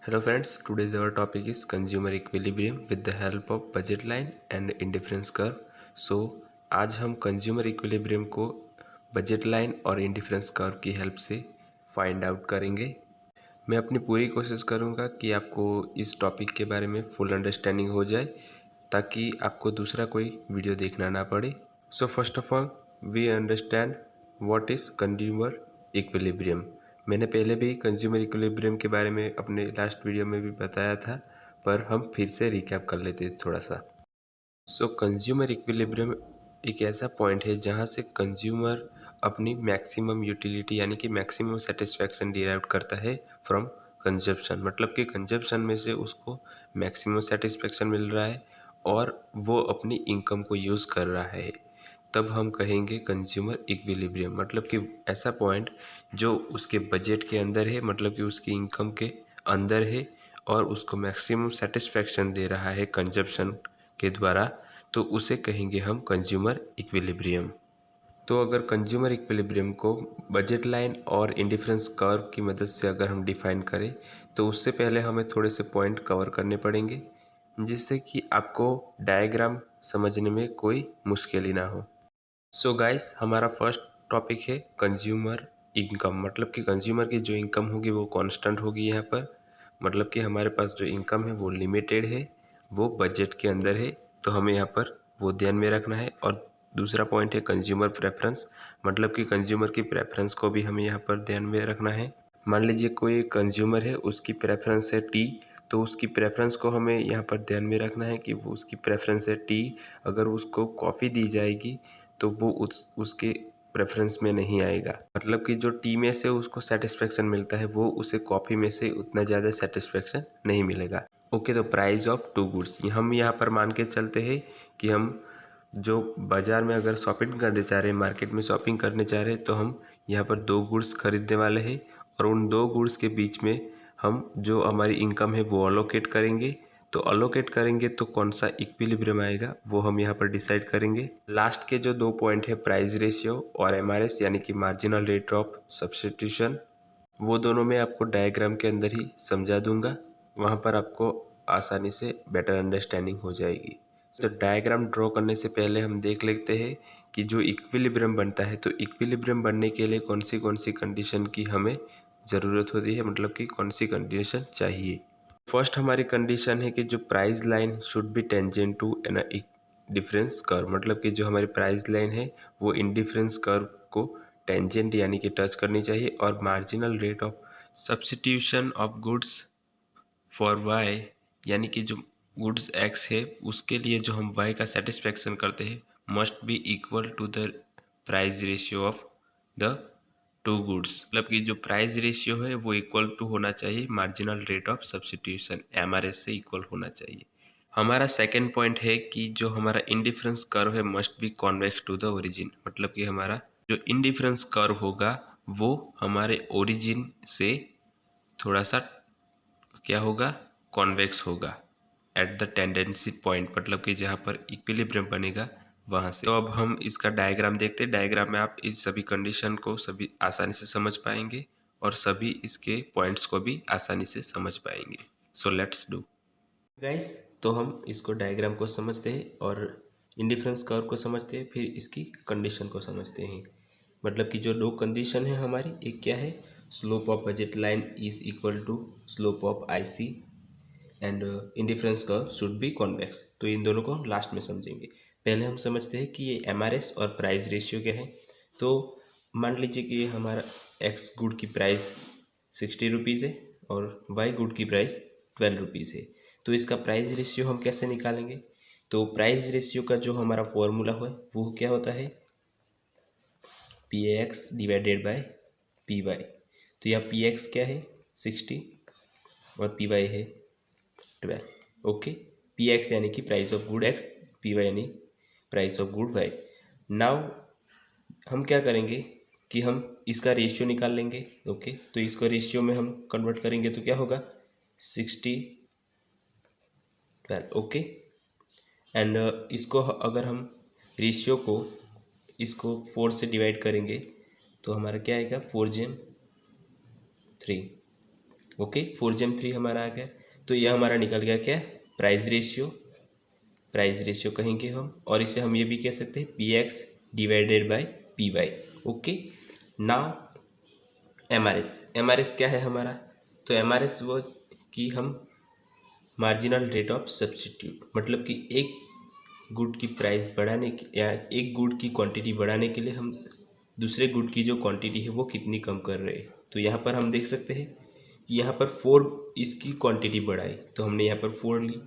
Hello friends, today's our topic is consumer equilibrium with the help of budget line and indifference curve. So आज हम consumer equilibrium को budget line और indifference curve की help से find out करेंगे। मैं अपनी पूरी कोशिश करूँगा कि आपको इस टॉपिक के बारे में फुल अंडरस्टैंडिंग हो जाए ताकि आपको दूसरा कोई वीडियो देखना ना पड़े। So first of all we understand what is consumer equilibrium. मैंने पहले भी कंज्यूमर इक्विलिब्रियम के बारे में अपने लास्ट वीडियो में भी बताया था, पर हम फिर से रिकैप कर लेते हैं थोड़ा सा। सो कंज्यूमर इक्विलिब्रियम एक ऐसा पॉइंट है जहाँ से कंज्यूमर अपनी मैक्सिमम यूटिलिटी यानी कि मैक्सिमम सेटिस्फैक्शन डिराइव करता है फ्रॉम कंजप्शन। मतलब कि कंजप्शन में से उसको मैक्सिमम सेटिस्फैक्शन मिल रहा है और वो अपनी इनकम को यूज़ कर रहा है, तब हम कहेंगे कंज्यूमर इक्विलिब्रियम। मतलब कि ऐसा पॉइंट जो उसके बजट के अंदर है, मतलब कि उसकी इनकम के अंदर है और उसको मैक्सिमम सेटिस्फैक्शन दे रहा है कंजप्शन के द्वारा, तो उसे कहेंगे हम कंज्यूमर इक्विलिब्रियम। तो अगर कंज्यूमर इक्विलिब्रियम को बजट लाइन और इंडिफरेंस कर्व की मदद से अगर हम डिफाइन करें, तो उससे पहले हमें थोड़े से पॉइंट कवर करने पड़ेंगे जिससे कि आपको डायग्राम समझने में कोई मुश्किल ही ना हो। सो गाइस, हमारा फर्स्ट टॉपिक है कंज्यूमर इनकम। मतलब कि कंज्यूमर की जो इनकम होगी वो कांस्टेंट होगी यहाँ पर। मतलब कि हमारे पास जो इनकम है वो लिमिटेड है, वो बजट के अंदर है, तो हमें यहाँ पर वो ध्यान में रखना है। और दूसरा पॉइंट है कंज्यूमर प्रेफरेंस। मतलब कि कंज्यूमर की प्रेफरेंस को भी हमें यहाँ पर ध्यान में रखना है। मान लीजिए कोई कंज्यूमर है, उसकी प्रेफरेंस है टी, तो उसकी प्रेफरेंस को हमें यहाँ पर ध्यान में रखना है कि वो उसकी प्रेफरेंस है टी। अगर उसको कॉफ़ी दी जाएगी तो वो उसके प्रेफरेंस में नहीं आएगा। मतलब कि जो टी में से उसको सेटिस्फेक्शन मिलता है वो उसे कॉफ़ी में से उतना ज़्यादा सेटिस्फेक्शन नहीं मिलेगा। ओके, तो प्राइस ऑफ टू गुड्स हम यहाँ पर मान के चलते हैं कि हम जो बाज़ार में अगर शॉपिंग करने चाह रहे हैं, मार्केट में शॉपिंग करने चाह रहे हैं, तो हम यहाँ पर दो गुड्स खरीदने वाले हैं और उन दो गुड्स के बीच में हम जो हमारी इनकम है वो अलोकेट करेंगे। तो अलोकेट करेंगे तो कौन सा इक्विलिब्रियम आएगा वो हम यहाँ पर डिसाइड करेंगे। लास्ट के जो दो पॉइंट है प्राइस रेशियो और एमआरएस यानी कि मार्जिनल रेट ऑफ सब्स्टिट्यूशन, वो दोनों मैं आपको डायग्राम के अंदर ही समझा दूंगा, वहाँ पर आपको आसानी से बेटर अंडरस्टैंडिंग हो जाएगी। तो डायग्राम ड्रॉ करने से पहले हम देख लेते हैं कि जो इक्विलिब्रियम बनता है, तो इक्विलिब्रियम बनने के लिए कौन सी कंडीशन की हमें ज़रूरत होती है, मतलब कि कौन सी कंडीशन चाहिए। फर्स्ट हमारी कंडीशन है कि जो price line should be tangent to indifference curve. मतलब कि जो हमारी प्राइस लाइन है वो इंडिफरेंस कर्व को टेंजेंट यानी कि टच करनी चाहिए। और marginal rate of substitution of goods for Y, यानी कि जो गुड्स एक्स है उसके लिए जो हम वाई का सेटिस्फैक्शन करते हैं must be equal to the price ratio of the two goods. मतलब कि जो प्राइस रेशियो है वो इक्वल टू होना चाहिए marginal rate of substitution, MRS से इक्वल होना चाहिए। हमारा सेकेंड पॉइंट है कि जो हमारा इंडिफरेंस कर्व है must be convex to the origin. मतलब कि हमारा जो इंडिफरेंस कर्व होगा वो हमारे ओरिजिन से थोड़ा सा क्या होगा, कॉन्वेक्स होगा एट द टेंडेंसी पॉइंट। मतलब कि जहाँ पर इक्विलिब्रियम बनेगा वहाँ से। तो अब हम इसका डायग्राम देखते हैं। डायग्राम में आप इस सभी कंडीशन को सभी आसानी से समझ पाएंगे और सभी इसके पॉइंट्स को भी आसानी से समझ पाएंगे। So let's do guys. तो हम इसको डायग्राम को समझते हैं और इंडिफरेंस कर्व को समझते हैं, फिर इसकी कंडीशन को समझते हैं। मतलब कि जो दो कंडीशन है हमारी, एक क्या है, slope of budget line is equal to slope of IC and indifference curve should be convex. तो इन दोनों को लास्ट में समझेंगे। पहले हम समझते हैं कि ये एमआरएस और प्राइस रेशियो क्या है। तो मान लीजिए कि हमारा एक्स गुड की प्राइस 60 रुपीज़ है और वाई गुड की प्राइस 12 रुपीज़ है। तो इसका प्राइस रेशियो हम कैसे निकालेंगे। तो प्राइस रेशियो का जो हमारा फॉर्मूला है वो क्या होता है, P X divided by P Y. तो यहाँ पी एक्स क्या है 60 और पी वाई है 12। ओके, पी एक्स यानी कि price of good X, P Y यानी price of good Y. Now हम क्या करेंगे कि हम इसका रेशियो निकाल लेंगे। ओके, तो इसको रेशियो में हम कन्वर्ट करेंगे तो क्या होगा 60 12। ओके, एंड इसको अगर हम रेशियो को इसको 4 से डिवाइड करेंगे तो हमारा क्या आएगा 4 जेम 3। ओके 4GEM3 हमारा आ गया। तो यह हमारा निकल गया क्या, प्राइस रेशियो कहेंगे हम, और इसे हम ये भी कह सकते हैं PX divided by PY। Okay now MRS क्या है हमारा, तो MRS वो कि हम मार्जिनल रेट ऑफ सब्स्टिट्यूट, मतलब कि एक गुड की प्राइस बढ़ाने की या एक गुड की क्वांटिटी बढ़ाने के लिए हम दूसरे गुड की जो क्वांटिटी है वो कितनी कम कर रहे हैं। तो यहाँ पर हम देख सकते हैं कि यहाँ पर 4 इसकी क्वांटिटी बढ़ाई, तो हमने यहाँ पर 4 ली,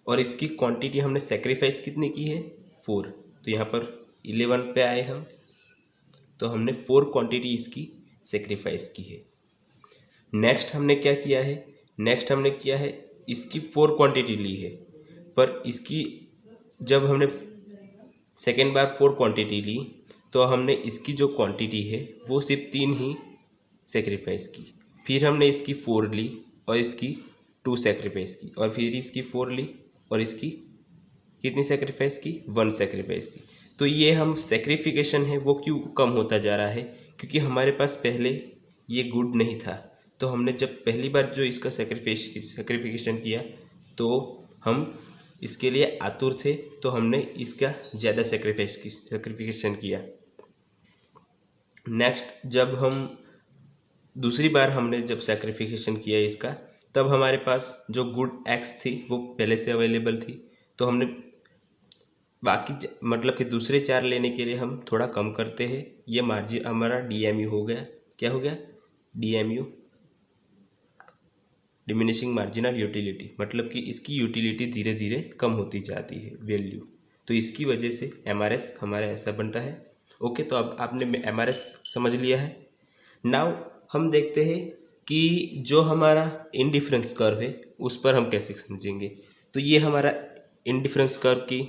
और इसकी क्वांटिटी हमने सेक्रीफाइस कितनी की है 4, तो यहाँ पर 11 पे आए हम, तो हमने 4 क्वांटिटी इसकी सेक्रीफाइस की है। नेक्स्ट हमने क्या किया है, नेक्स्ट हमने किया है इसकी 4 क्वांटिटी ली है, पर इसकी जब हमने सेकेंड बार 4 क्वांटिटी ली तो हमने इसकी जो क्वांटिटी है वो सिर्फ 3 ही सेक्रीफाइस की, फिर हमने इसकी 4 ली और इसकी 2 सेक्रीफाइस की, और फिर इसकी 4 ली और इसकी कितनी सेक्रीफाइस की, 1 सेक्रीफाइस की। तो ये हम सेक्रीफिकेशन है वो क्यों कम होता जा रहा है, क्योंकि हमारे पास पहले ये गुड नहीं था, तो हमने जब पहली बार जो इसका सेक्रीफिकेशन किया तो हम इसके लिए आतुर थे, तो हमने इसका ज़्यादा सेक्रीफिकेशन किया। नेक्स्ट जब हम दूसरी बार हमने जब सेक्रीफिकेशन किया इसका, तब हमारे पास जो गुड एक्स थी वो पहले से अवेलेबल थी, तो हमने बाकी मतलब कि दूसरे 4 लेने के लिए हम थोड़ा कम करते हैं। ये मार्जिन हमारा DMU हो गया, क्या हो गया, DMU डिमिनिशिंग मार्जिनल यूटिलिटी, मतलब कि इसकी यूटिलिटी धीरे धीरे कम होती जाती है वैल्यू, तो इसकी वजह से MRS हमारा ऐसा बनता है। ओके तो अब आपने MRS समझ लिया है। नाउ हम देखते हैं कि जो हमारा इंडिफरेंस कर्व है उस पर हम कैसे समझेंगे। तो ये हमारा इंडिफरेंस कर्व की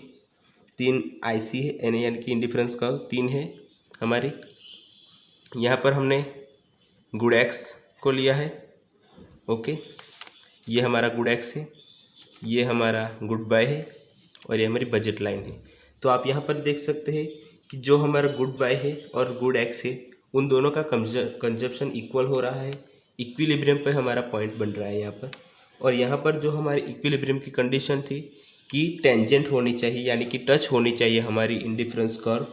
3 IC है, यानी कि इंडिफरेंस कर्व 3 है हमारी। यहाँ पर हमने गुड एक्स को लिया है, ओके ये हमारा गुड एक्स है, ये हमारा गुड वाई है, और ये हमारी बजट लाइन है। तो आप यहाँ पर देख सकते हैं कि जो हमारा गुड वाई है और गुड एक्स है उन दोनों का कंजप्शन इक्वल हो रहा है, इक्विलिब्रियम पे हमारा पॉइंट बन रहा है यहाँ पर। और यहाँ पर जो हमारी इक्विलिब्रियम की कंडीशन थी कि टेंजेंट होनी चाहिए, यानी कि टच होनी चाहिए हमारी इंडिफरेंस कर्व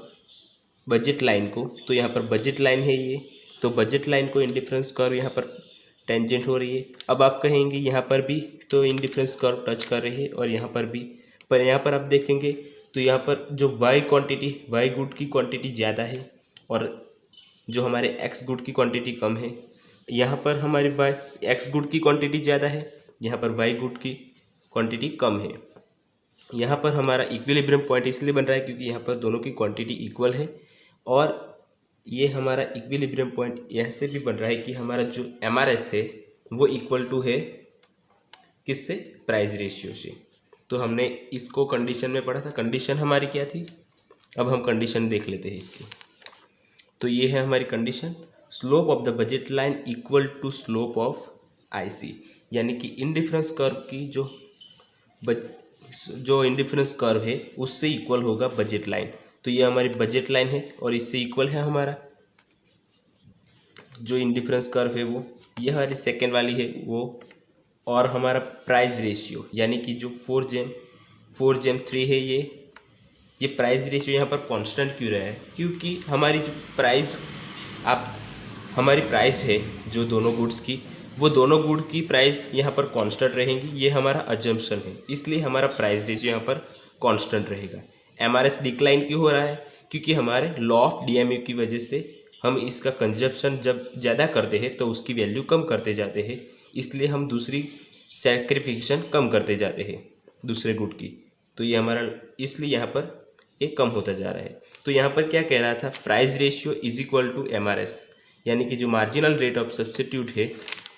बजट लाइन को, तो यहाँ पर बजट लाइन है ये, तो बजट लाइन को इंडिफरेंस कर्व यहाँ पर टेंजेंट हो रही है। अब आप कहेंगे यहाँ पर भी तो इंडिफरेंस कर्व टच कर रही है और यहाँ पर भी, पर यहाँ पर आप देखेंगे तो यहाँ पर जो वाई गुड की क्वांटिटी ज़्यादा है और जो हमारे एक्स गुड की क्वांटिटी कम है। यहाँ पर हमारे वाई एक्स गुड की क्वांटिटी ज़्यादा है, यहाँ पर वाई गुड की क्वांटिटी कम है। यहाँ पर हमारा इक्विलिब्रियम पॉइंट इसलिए बन रहा है क्योंकि यहाँ पर दोनों की क्वांटिटी इक्वल है, और ये हमारा इक्विलिब्रियम पॉइंट ऐसे भी बन रहा है कि हमारा जो MRS है वो इक्वल टू है किससे, प्राइस रेशियो से। तो हमने इसको कंडीशन में पढ़ा था, कंडीशन हमारी क्या थी, अब हम कंडीशन देख लेते हैं इसकी। तो ये है हमारी condition, slope of the budget line equal to slope of IC, यानी कि इंडिफरेंस कर्व की जो इंडिफरेंस कर्व है उससे इक्वल होगा बजट लाइन। तो ये हमारी बजट लाइन है और इससे इक्वल है हमारा जो इंडिफरेंस कर्व है वो, ये हमारी सेकेंड वाली है वो, और हमारा प्राइस रेशियो यानी कि जो 4GEM3 है ये प्राइस रेशियो यहाँ पर कांस्टेंट क्यों रहा है, क्योंकि हमारी जो हमारी प्राइस है जो दोनों गुड्स की, वो दोनों गुड की प्राइस यहाँ पर कांस्टेंट रहेंगी, ये हमारा अजम्पशन है, इसलिए हमारा प्राइस रेशियो यहाँ पर कांस्टेंट रहेगा। MRS डिक्लाइन क्यों हो रहा है, क्योंकि हमारे लॉ ऑफ DMU की वजह से हम इसका कंजप्शन जब ज़्यादा करते हैं तो उसकी वैल्यू कम करते जाते हैं, इसलिए हम दूसरी सैक्रिफिकेशन कम करते जाते हैं दूसरे गुड की, तो ये हमारा इसलिए यहाँ पर एक कम होता जा रहा है। तो यहाँ पर क्या कह रहा था, price ratio is equal to MRS, यानी कि जो मार्जिनल रेट ऑफ सब्स्टिट्यूट है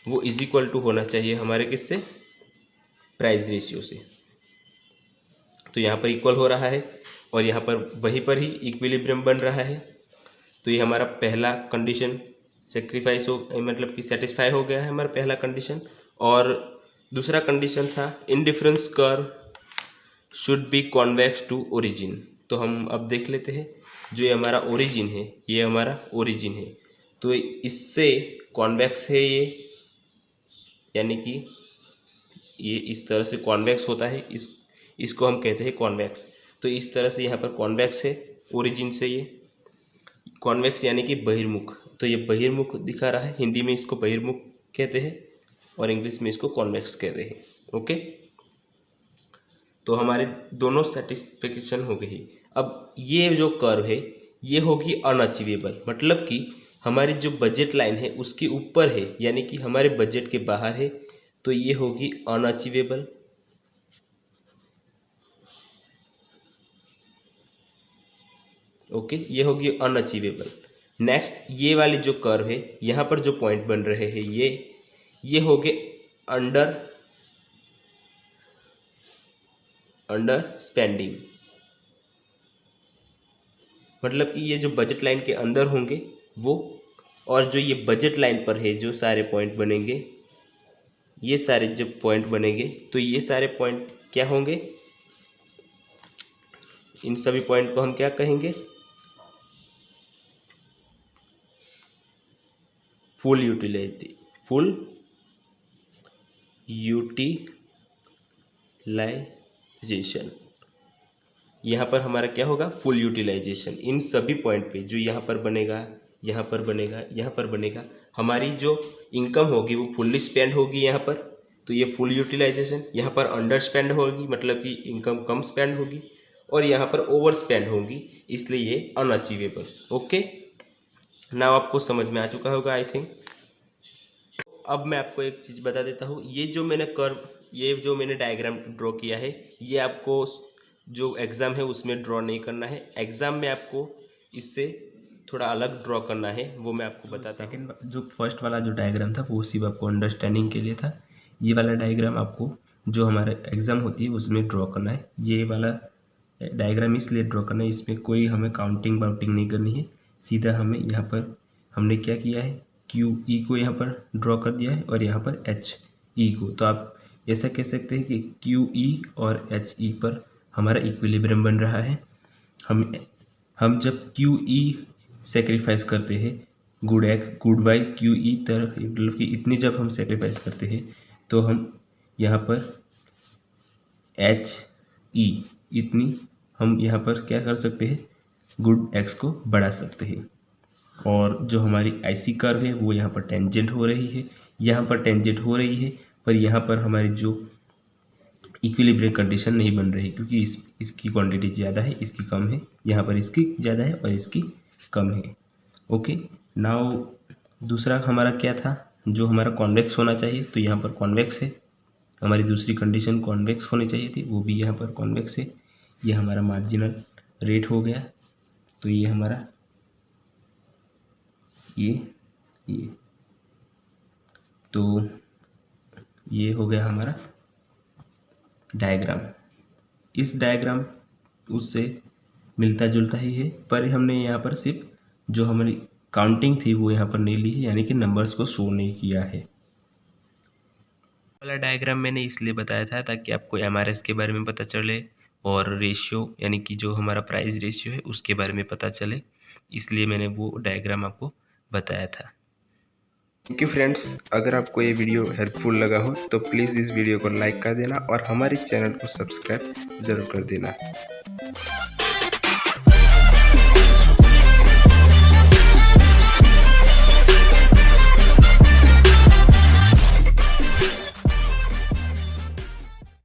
वो इज इक्वल टू होना चाहिए हमारे किससे, प्राइस रेशियो से। तो यहाँ पर इक्वल हो रहा है और यहाँ पर वहीं पर ही इक्विलिब्रियम बन रहा है। तो ये हमारा पहला कंडीशन सेक्रीफाइस हो, मतलब कि सेटिस्फाई हो गया है हमारा पहला कंडीशन। और दूसरा कंडीशन था indifference curve should be convex to origin. तो हम अब देख लेते हैं, जो ये हमारा ओरिजिन है, ये हमारा ओरिजिन है, तो इससे कॉन्वेक्स है ये, यानी कि ये इस तरह से कॉन्वेक्स होता है, इसको हम कहते हैं कॉन्वेक्स। तो इस तरह से यहाँ पर कॉन्वेक्स है ओरिजिन से, ये कॉन्वेक्स यानी कि बहिर्मुख। तो ये बहिर्मुख दिखा रहा है, हिंदी में इसको बहिर्मुख कहते हैं और इंग्लिश में इसको कॉन्वेक्स कहते हैं। ओके, तो हमारे दोनों सेटिस्फिकेशन हो गई। अब ये जो कर्व है ये होगी अनअचीवेबल, मतलब कि हमारी जो बजट लाइन है उसके ऊपर है, यानी कि हमारे बजट के बाहर है, तो ये होगी अनअचीवेबल। ओके, ये होगी अनअचीवेबल। नेक्स्ट ये वाली जो कर्व है, यहाँ पर जो पॉइंट बन रहे हैं ये हो गए अंडर स्पेंडिंग, मतलब कि ये जो बजट लाइन के अंदर होंगे वो, और जो ये बजट लाइन पर है जो सारे पॉइंट बनेंगे, ये सारे जब पॉइंट बनेंगे तो ये सारे पॉइंट क्या होंगे, इन सभी पॉइंट को हम क्या कहेंगे, फुल यूटिलाइजेशन। यहाँ पर हमारा क्या होगा, फुल यूटिलाइजेशन। इन सभी पॉइंट पे जो यहाँ पर बनेगा, यहाँ पर बनेगा, यहाँ पर बनेगा, हमारी जो इनकम होगी वो फुल्ली स्पेंड होगी यहाँ पर, तो ये फुल यूटिलाइजेशन। यहाँ पर अंडर स्पेंड होगी, मतलब कि इनकम कम स्पेंड होगी, और यहाँ पर ओवर स्पेंड होगी, इसलिए ये अनअचीवेबल। ओके, नाउ आपको समझ में आ चुका होगा आई थिंक। अब मैं आपको एक चीज़ बता देता हूँ, ये जो मैंने डायग्राम ड्रॉ किया है, ये आपको जो एग्ज़ाम है उसमें ड्रॉ नहीं करना है। एग्ज़ाम में आपको इससे थोड़ा अलग ड्रॉ करना है, वो मैं आपको बताता हूँ। सेकंड जो फर्स्ट वाला जो डायग्राम था वो सिर्फ आपको अंडरस्टैंडिंग के लिए था। ये वाला डायग्राम आपको जो हमारा एग्ज़ाम होती है उसमें ड्रॉ करना है। ये वाला डायग्राम इसलिए ड्रॉ करना है, इसमें कोई हमें काउंटिंग वाउंटिंग नहीं करनी है, सीधा हमें यहाँ पर हमने क्या किया है, क्यू ई को यहाँ पर ड्रॉ कर दिया है और यहाँ पर एच ई को। तो आप ऐसा कह सकते हैं कि क्यू ई और एच ई पर हमारा इक्विलिब्रियम बन रहा है। हम जब क्यू ई सेक्रीफाइस करते हैं गुड वाई क्यू ई तरफ, मतलब कि इतनी जब हम सेक्रीफाइस करते हैं तो हम यहाँ पर एच ई इतनी हम यहाँ पर क्या कर सकते हैं, गुड एक्स को बढ़ा सकते हैं। और जो हमारी आईसी कर्व है वो यहाँ पर टेंजेंट हो रही है, यहाँ पर टेंजेंट हो रही है, पर यहाँ पर हमारी जो इक्विलिब्रियम कंडीशन नहीं बन रही, क्योंकि इसकी क्वांटिटी ज़्यादा है, इसकी कम है, यहाँ पर इसकी ज़्यादा है और इसकी कम है। ओके, नाउ दूसरा हमारा क्या था, जो हमारा कॉन्वेक्स होना चाहिए, तो यहाँ पर कॉन्वेक्स है। हमारी दूसरी कंडीशन कॉन्वेक्स होनी चाहिए थी, वो भी यहाँ पर कॉन्वेक्स है। ये हमारा मार्जिनल रेट हो गया, तो ये हमारा ये तो ये हो गया हमारा डायग्राम। इस डायग्राम उससे मिलता जुलता ही है, पर हमने यहाँ पर सिर्फ जो हमारी काउंटिंग थी वो यहाँ पर नहीं ली है, यानी कि नंबर्स को शो नहीं किया है। वाला डायग्राम मैंने इसलिए बताया था ताकि आपको एमआरएस के बारे में पता चले और रेशियो यानी कि जो हमारा प्राइस रेशियो है उसके बारे में पता चले, इसलिए मैंने वो डायग्राम आपको बताया था। थैंक यू फ्रेंड्स, अगर आपको ये वीडियो हेल्पफुल लगा हो तो प्लीज़ इस वीडियो को लाइक कर देना और हमारे चैनल को सब्सक्राइब ज़रूर कर देना।